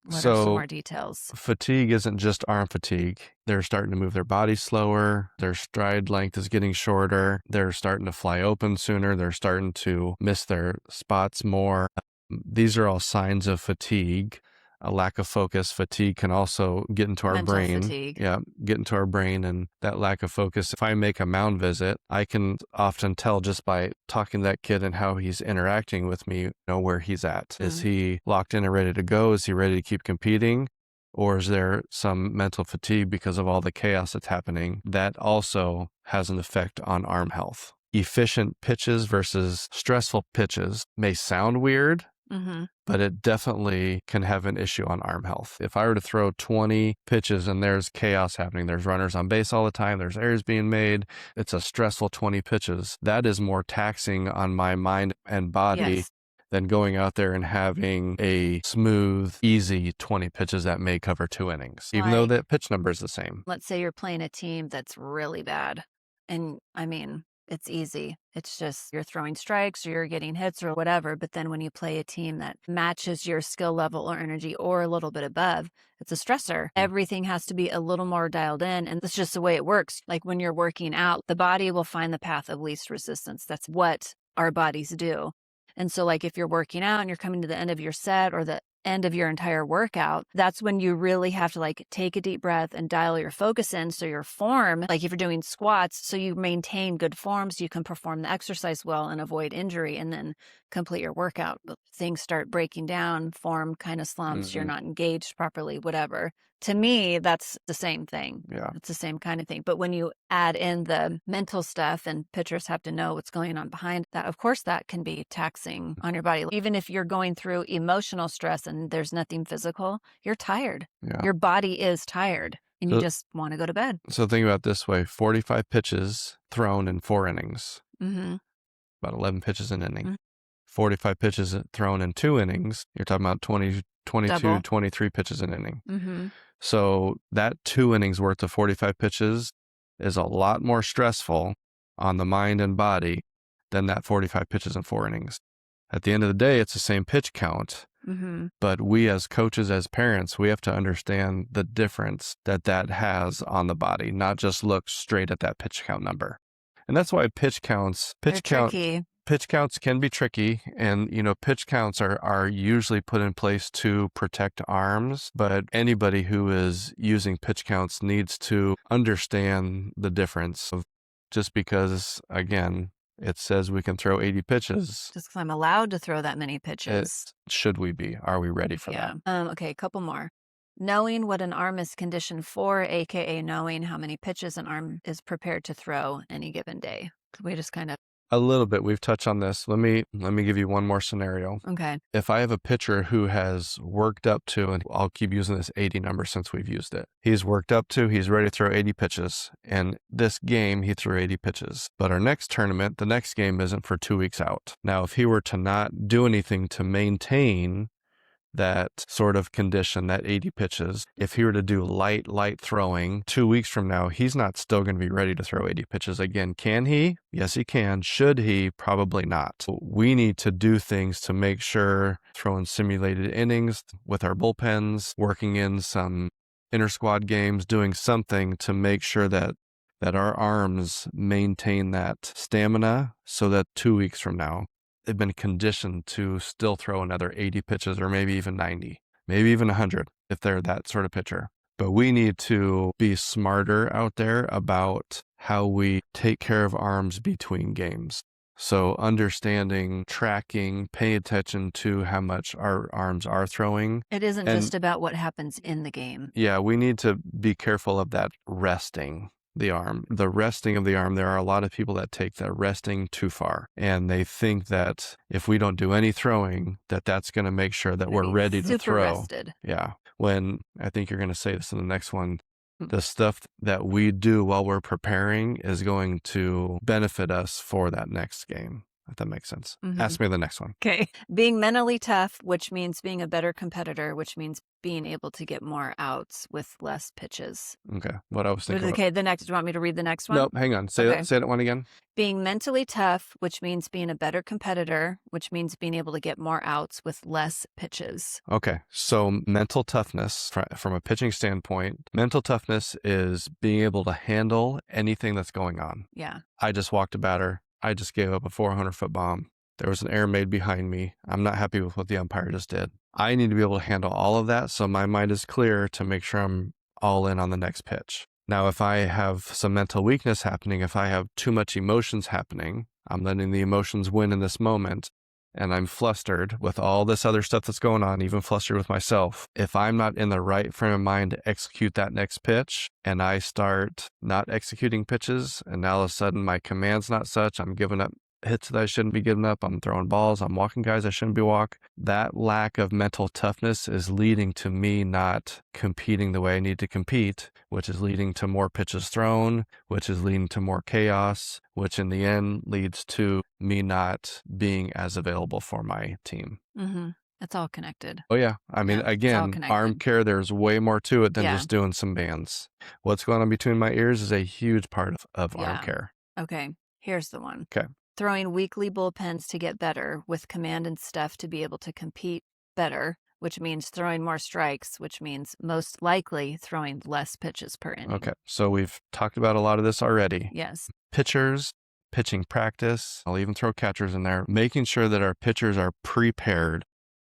what are some So more details? fatigue isn't just arm fatigue. They're starting to move their body slower. Their stride length is getting shorter. They're starting to fly open sooner. They're starting to miss their spots more. These are all signs of fatigue. A lack of focus, fatigue can also get into our Mental brain. fatigue. Yeah, get into our brain, and that lack of focus. If I make a mound visit, I can often tell just by talking to that kid and how he's interacting with me, where he's at. Is he locked in and ready to go? Is he ready to keep competing? Or is there some mental fatigue because of all the chaos that's happening? That also has an effect on arm health. Efficient pitches versus stressful pitches may sound weird, Mm-hmm. but it definitely can have an issue on arm health. If I were to throw 20 pitches and there's chaos happening, there's runners on base all the time, there's errors being made, it's a stressful 20 pitches. That is more taxing on my mind and body Yes. than going out there and having a smooth, easy 20 pitches that may cover 2 innings, even though Like- the pitch number is the same. Let's say you're playing a team that's really bad. And I mean, it's easy. It's just you're throwing strikes or you're getting hits or whatever. But then when you play a team that matches your skill level or energy or a little bit above, it's a stressor. Everything has to be a little more dialed in. And that's just the way it works. Like when you're working out, the body will find the path of least resistance. That's what our bodies do. And so like if you're working out and you're coming to the end of your set or the end of your entire workout, that's when you really have to like take a deep breath and dial your focus in. So your form, like if you're doing squats, so you maintain good form so you can perform the exercise well and avoid injury and then complete your workout. But things start breaking down, form kind of slumps, you're Mhm. not engaged properly, whatever. To me, that's the same thing. Yeah. It's the same kind of thing. But when you add in the mental stuff and pitchers have to know what's going on behind that, of course, that can be taxing on your body. Even if you're going through emotional stress and there's nothing physical, you're tired. Yeah. Your body is tired and you So- just want to go to bed. So think about it this way, 45 pitches thrown in 4 innings, Mm-hmm. about 11 pitches an inning. Mhm. 45 pitches thrown in 2 innings, you're talking about 22, Double. 23 pitches an inning. Mm-hmm. So that 2 innings worth of 45 pitches is a lot more stressful on the mind and body than that 45 pitches in 4 innings. At the end of the day, it's the same pitch count, Mm-hmm. but we as coaches, as parents, we have to understand the difference that that has on the body, not just look straight at that pitch count number. And that's why pitch counts Tricky. pitch counts can be tricky, and pitch counts are usually put in place to protect arms, but anybody who is using pitch counts needs to understand the difference of just because, again, it says we can throw 80 pitches. Just because I'm allowed to throw that many pitches. Should we be? Are we ready for that? Okay, a couple more. Knowing what an arm is conditioned for, aka knowing how many pitches an arm is prepared to throw any given day. We just kind of A little bit. We've touched on this. Let me give you one more scenario. Okay. If I have a pitcher who has worked up to, and I'll keep using this 80 number since we've used it. He's worked up to, he's ready to throw 80 pitches. And this game, he threw 80 pitches. But our next tournament, the next game isn't for 2 weeks out. Now, if he were to not do anything to maintain that sort of condition, that 80 pitches, if he were to do light throwing 2 weeks from now, he's not still going to be ready to throw 80 pitches again. Can he? Yes, he can. Should he? Probably not. We need to do things to make sure, throwing simulated innings with our bullpens, working in some inter-squad games, doing something to make sure that our arms maintain that stamina so that 2 weeks from now, they've been conditioned to still throw another 80 pitches or maybe even 90, maybe even 100 if they're that sort of pitcher. But we need to be smarter out there about how we take care of arms between games. So understanding, tracking, paying attention to how much our arms are throwing. It isn't just about what happens in the game. Yeah, we need to be careful of that resting the arm. The resting of the arm, there are a lot of people that take that resting too far. And they think that if we don't do any throwing, that's going to make sure that we're ready to throw. Rested. Yeah. When I think you're going to say this in the next one, the stuff that we do while we're preparing is going to benefit us for that next game. If that makes sense. Mm-hmm. Ask me the next one. Okay. Being mentally tough, which means being a better competitor, which means being able to get more outs with less pitches. Okay. What I was thinking. Okay. The next, do you want me to read the next one? Nope. Hang on. Say that one again. Being mentally tough, which means being a better competitor, which means being able to get more outs with less pitches. Okay. So mental toughness, from a pitching standpoint, mental toughness is being able to handle anything that's going on. Yeah. I just walked a batter. I just gave up a 400-foot bomb. There was an error made behind me. I'm not happy with what the umpire just did. I need to be able to handle all of that so my mind is clear to make sure I'm all in on the next pitch. Now, if I have some mental weakness happening, if I have too much emotions happening, I'm letting the emotions win in this moment, and I'm flustered with all this other stuff that's going on, even flustered with myself. If I'm not in the right frame of mind to execute that next pitch, and I start not executing pitches, and now all of a sudden my command's not such, I'm giving up hits that I shouldn't be giving up, I'm throwing balls, I'm walking guys I shouldn't be walking. That lack of mental toughness is leading to me not competing the way I need to compete, which is leading to more pitches thrown, which is leading to more chaos, which in the end leads to me not being as available for my team. Mm-hmm. It's all connected. Oh, yeah. I mean, again, arm care, there's way more to it than just doing some bands. What's going on between my ears is a huge part of arm care. Okay. Here's the one. Okay. Throwing weekly bullpens to get better with command and stuff to be able to compete better, which means throwing more strikes, which means most likely throwing less pitches per inning. Okay. So we've talked about a lot of this already. Yes. Pitchers, pitching practice, I'll even throw catchers in there. Making sure that our pitchers are prepared,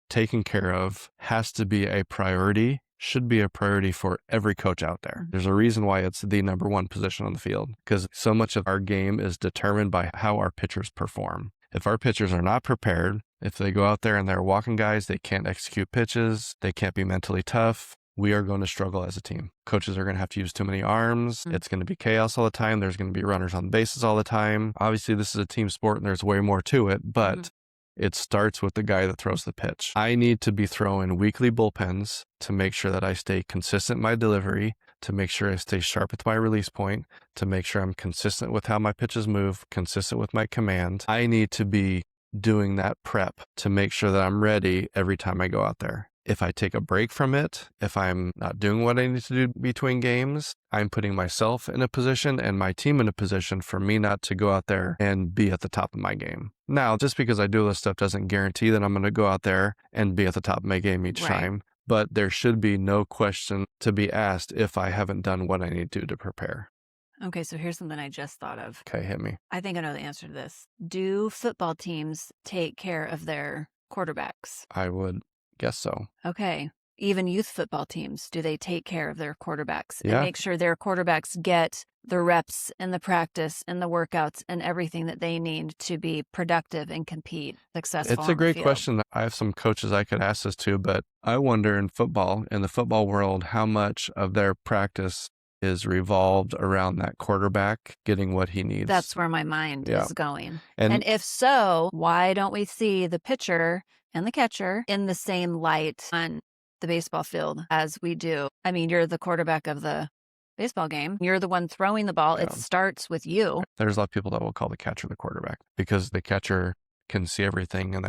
taken care of, has to be a priority, should be a priority for every coach out there. There's a reason why it's the number one position on the field, because so much of our game is determined by how our pitchers perform. If our pitchers are not prepared, if they go out there and they're walking guys, they can't execute pitches, they can't be mentally tough, we are going to struggle as a team. Coaches are going to have to use too many arms. It's going to be chaos all the time. There's going to be runners on bases all the time. Obviously, this is a team sport and there's way more to it, but it starts with the guy that throws the pitch. I need to be throwing weekly bullpens to make sure that I stay consistent in my delivery, to make sure I stay sharp at my release point, to make sure I'm consistent with how my pitches move, consistent with my command. I need to be doing that prep to make sure that I'm ready every time I go out there. If I take a break from it, if I'm not doing what I need to do between games, I'm putting myself in a position and my team in a position for me not to go out there and be at the top of my game. Now, just because I do this stuff doesn't guarantee that I'm going to go out there and be at the top of my game each time, but there should be no question to be asked if I haven't done what I need to do to prepare. Okay, so here's something I just thought of. Okay, hit me. I think I know the answer to this. Do football teams take care of their quarterbacks? I would guess so. Okay. Even youth football teams, do they take care of their quarterbacks and Yeah. make sure their quarterbacks get the reps and the practice and the workouts and everything that they need to be productive and compete successful? It's a great question. I have some coaches I could ask this to, but I wonder in the football world, how much of their practice is revolved around that quarterback getting what he needs. That's where my mind Yeah. is going. And And if so, why don't we see the pitcher and the catcher in the same light on the baseball field as we do? I mean, you're the quarterback of the baseball game. You're the one throwing the ball. It Yeah. starts with you. there's a lot of people that will call the catcher the quarterback because the catcher can see everything and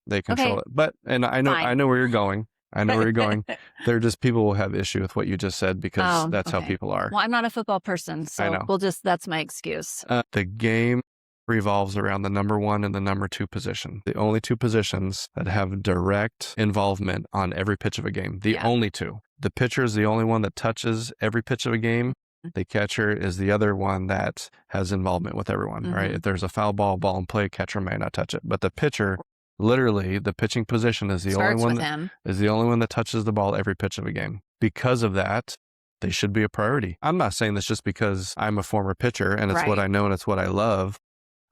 they control Okay. it. But, and I Fine. know where you're going. I know where you're going. There are just people will have issue with what you just said because Oh, that's how okay. people are. Well, I'm not a football person, so know. that's my excuse. The game revolves around the number 1 and the number 2 position. The only 2 positions that have direct involvement on every pitch of a game. The Yeah. only 2. The pitcher is the only one that touches every pitch of a game. The catcher is the other one that has involvement with everyone, right? Mhm. If there's a foul ball in play, catcher may not touch it. But the pitcher, literally, the pitching position is the only Starts one with him. is the only one that touches the ball every pitch of a game. Because of that, they should be a priority. I'm not saying this just because I'm a former pitcher and it's what Right. I know and it's what I love.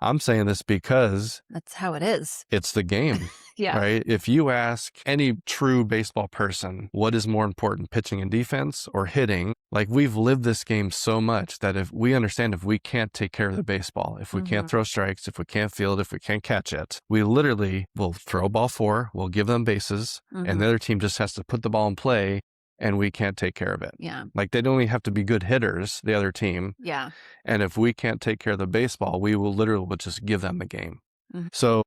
I'm saying this because That's how it is. it's the game, Yeah. right? If you ask any true baseball person, what is more important, pitching and defense or hitting? Like, we've lived this game so much that if we understand, if we can't take care of the baseball, if we can't Mhm. throw strikes, if we can't field, if we can't catch it, we literally will throw ball 4, we'll give them bases, and Mhm. the other team just has to put the ball in play and we can't take care of it. Yeah. Like, they don't even have to be good hitters, the other team. Yeah. And if we can't take care of the baseball, we will literally just give them the game. Mhm. So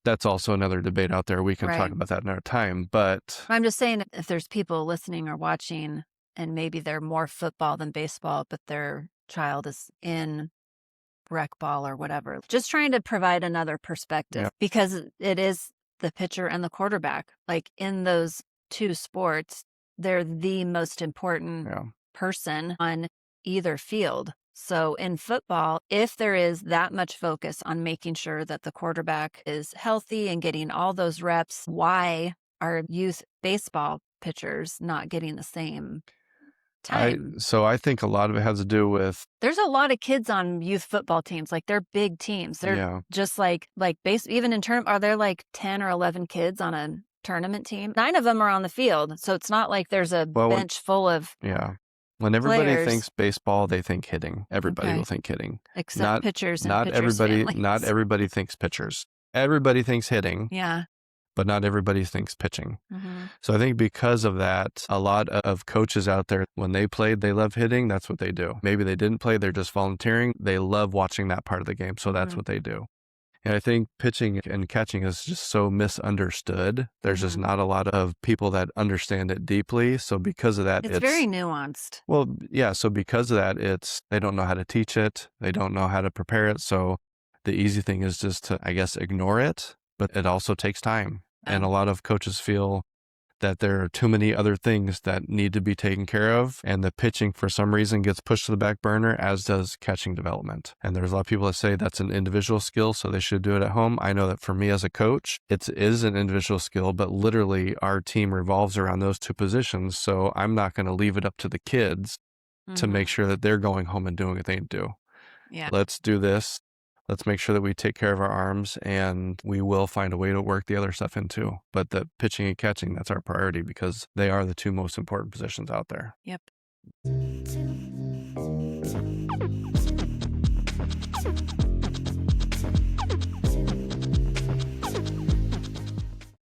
that's also another debate out there. We can talk Right. about that another time. But I'm just saying, if there's people listening or watching and maybe they're more football than baseball, but their child is in rec ball or whatever, just trying to provide another perspective, Yeah. because it is the pitcher and the quarterback. Like, in those 2 sports, they're the most important yeah, person on either field. So in football, if there is that much focus on making sure that the quarterback is healthy and getting all those reps, why are youth baseball pitchers not getting the same time? so I think a lot of it has to do with, There's a lot of kids on youth football teams. Like, they're big teams. They're yeah, just like base, even in term, are there like 10 or 11 kids on a tournament team? 9 of them are on the field. So it's not like there's a Well, bench full of yeah. When everybody players. thinks baseball, they think hitting. Everybody Okay. will think hitting. Except Not pitchers and not pitchers' everybody families. not everybody thinks pitchers. Everybody thinks hitting, Yeah. but not everybody thinks pitching. Mm-hmm. So I think because of that, a lot of coaches out there, when they played, they love hitting. That's what they do. Maybe they didn't play, they're just volunteering. They love watching that part of the game. So that's Mhm. what they do. And I think pitching and catching is just so misunderstood. There's just Mhm. not a lot of people that understand it deeply. So because of that, It's very nuanced. well, yeah. So because of that, they don't know how to teach it. They don't know how to prepare it. So the easy thing is just to, I guess, ignore it. But it also takes time. And a lot of coaches feel that there are too many other things that need to be taken care of. And the pitching, for some reason, gets pushed to the back burner, as does catching development. And there's a lot of people that say that's an individual skill, so they should do it at home. I know that for me as a coach, it is an individual skill, but literally our team revolves around those 2 positions. So I'm not going to leave it up to the kids to Mhm. make sure that they're going home and doing what they do. Yeah. Let's do this. Let's make sure that we take care of our arms, and we will find a way to work the other stuff in too. But the pitching and catching, that's our priority because they are the 2 most important positions out there. Yep.